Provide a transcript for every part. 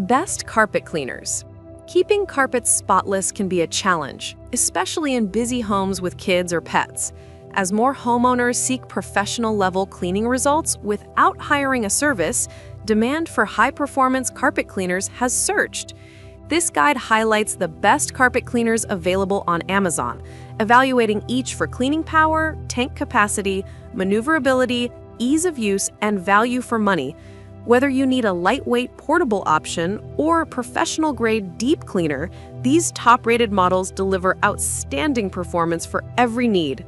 Best carpet cleaners. Keeping carpets spotless can be a challenge, especially in busy homes with kids or pets. As more homeowners seek professional-level cleaning results without hiring a service, demand for high-performance carpet cleaners has surged. This guide highlights the best carpet cleaners available on Amazon, evaluating each for cleaning power, tank capacity, maneuverability, ease of use, and value for money. Whether you need a lightweight portable option or professional-grade deep cleaner, these top-rated models deliver outstanding performance for every need.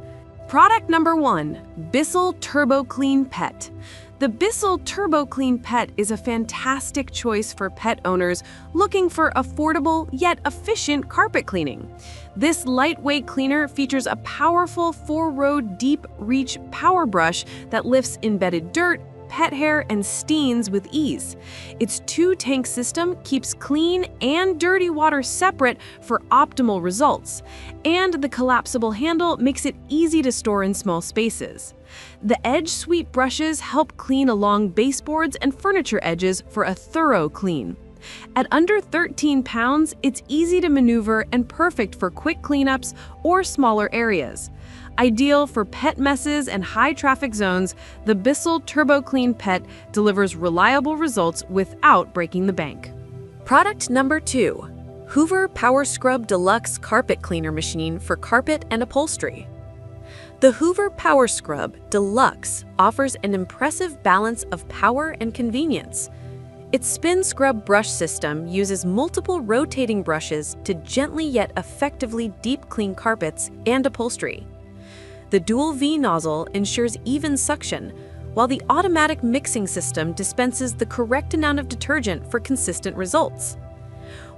Product number 1, Bissell Turbo Clean Pet. The Bissell Turbo Clean Pet is a fantastic choice for pet owners looking for affordable yet efficient carpet cleaning. This lightweight cleaner features a powerful 4-row deep reach power brush that lifts embedded dirt, pet hair, and stains with ease. Its 2-tank system keeps clean and dirty water separate for optimal results, and the collapsible handle makes it easy to store in small spaces. The edge sweep brushes help clean along baseboards and furniture edges for a thorough clean. At under 13 pounds, it's easy to maneuver and perfect for quick cleanups or smaller areas. Ideal for pet messes and high-traffic zones, the Bissell Turbo Clean Pet delivers reliable results without breaking the bank. Product number 2, Hoover Power Scrub Deluxe Carpet Cleaner Machine for Carpet and Upholstery. The Hoover Power Scrub Deluxe offers an impressive balance of power and convenience. Its spin scrub brush system uses multiple rotating brushes to gently yet effectively deep clean carpets and upholstery. The dual V nozzle ensures even suction, while the automatic mixing system dispenses the correct amount of detergent for consistent results.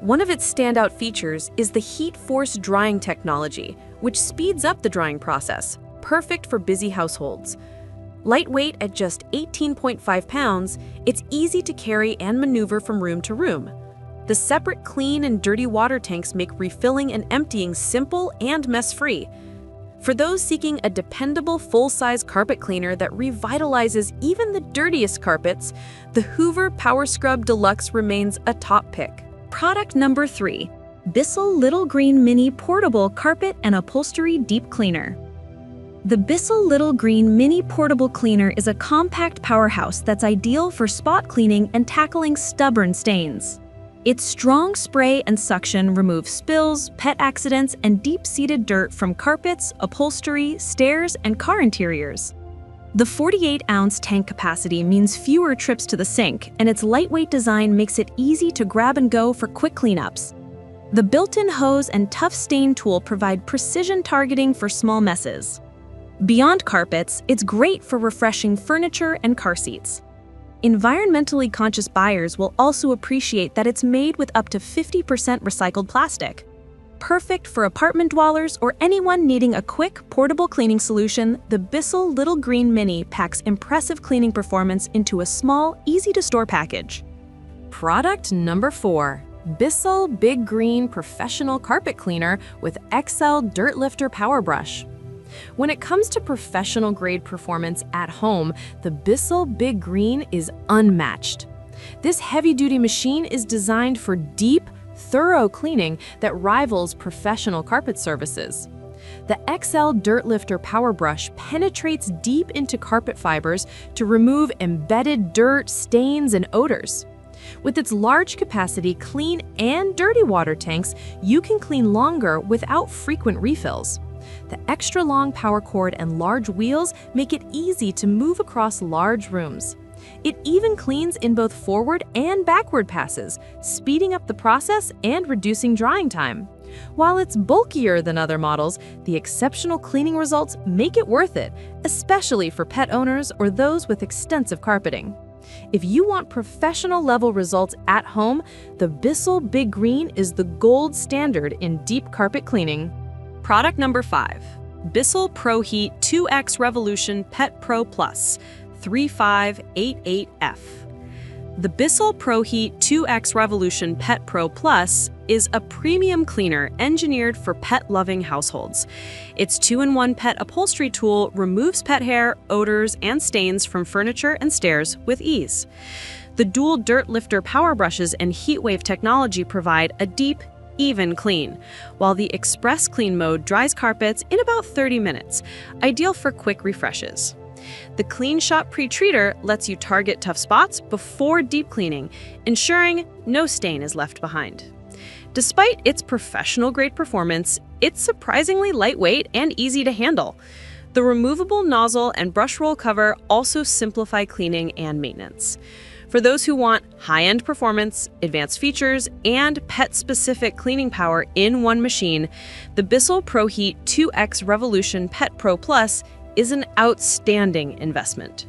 One of its standout features is the heat force drying technology, which speeds up the drying process, perfect for busy households. Lightweight at just 18.5 pounds, it's easy to carry and maneuver from room to room. The separate clean and dirty water tanks make refilling and emptying simple and mess-free. For those seeking a dependable full-size carpet cleaner that revitalizes even the dirtiest carpets, the Hoover Power Scrub Deluxe remains a top pick. Product number 3, Bissell Little Green Mini Portable Carpet and Upholstery Deep Cleaner. The Bissell Little Green Mini Portable Cleaner is a compact powerhouse that's ideal for spot cleaning and tackling stubborn stains. Its strong spray and suction remove spills, pet accidents, and deep-seated dirt from carpets, upholstery, stairs, and car interiors. The 48-ounce tank capacity means fewer trips to the sink, and its lightweight design makes it easy to grab and go for quick cleanups. The built-in hose and tough stain tool provide precision targeting for small messes. Beyond carpets, it's great for refreshing furniture and car seats. Environmentally conscious buyers will also appreciate that it's made with up to 50% recycled plastic. Perfect for apartment dwellers or anyone needing a quick, portable cleaning solution, the Bissell Little Green Mini packs impressive cleaning performance into a small, easy-to-store package. Product number 4, Bissell Big Green Professional Carpet Cleaner with XL Dirt Lifter Power Brush. When it comes to professional-grade performance at home, the Bissell Big Green is unmatched. This heavy-duty machine is designed for deep, thorough cleaning that rivals professional carpet services. The XL Dirt Lifter Power Brush penetrates deep into carpet fibers to remove embedded dirt, stains, and odors. With its large capacity clean and dirty water tanks, you can clean longer without frequent refills. The extra-long power cord and large wheels make it easy to move across large rooms. It even cleans in both forward and backward passes, speeding up the process and reducing drying time. While it's bulkier than other models, the exceptional cleaning results make it worth it, especially for pet owners or those with extensive carpeting. If you want professional-level results at home, the Bissell Big Green is the gold standard in deep carpet cleaning. Product number 5, Bissell Proheat 2X Revolution Pet Pro Plus 3588F. The Bissell Proheat 2X Revolution Pet Pro Plus is a premium cleaner engineered for pet-loving households. Its 2-in-1 pet upholstery tool removes pet hair, odors, and stains from furniture and stairs with ease. The dual dirt lifter power brushes and heat wave technology provide a deep, even clean, while the Express Clean mode dries carpets in about 30 minutes, ideal for quick refreshes. The Clean Shot Pre-Treater lets you target tough spots before deep cleaning, ensuring no stain is left behind. Despite its professional-grade performance, it's surprisingly lightweight and easy to handle. The removable nozzle and brush roll cover also simplify cleaning and maintenance. For those who want high-end performance, advanced features, and pet-specific cleaning power in one machine, the Bissell Proheat 2X Revolution Pet Pro Plus is an outstanding investment.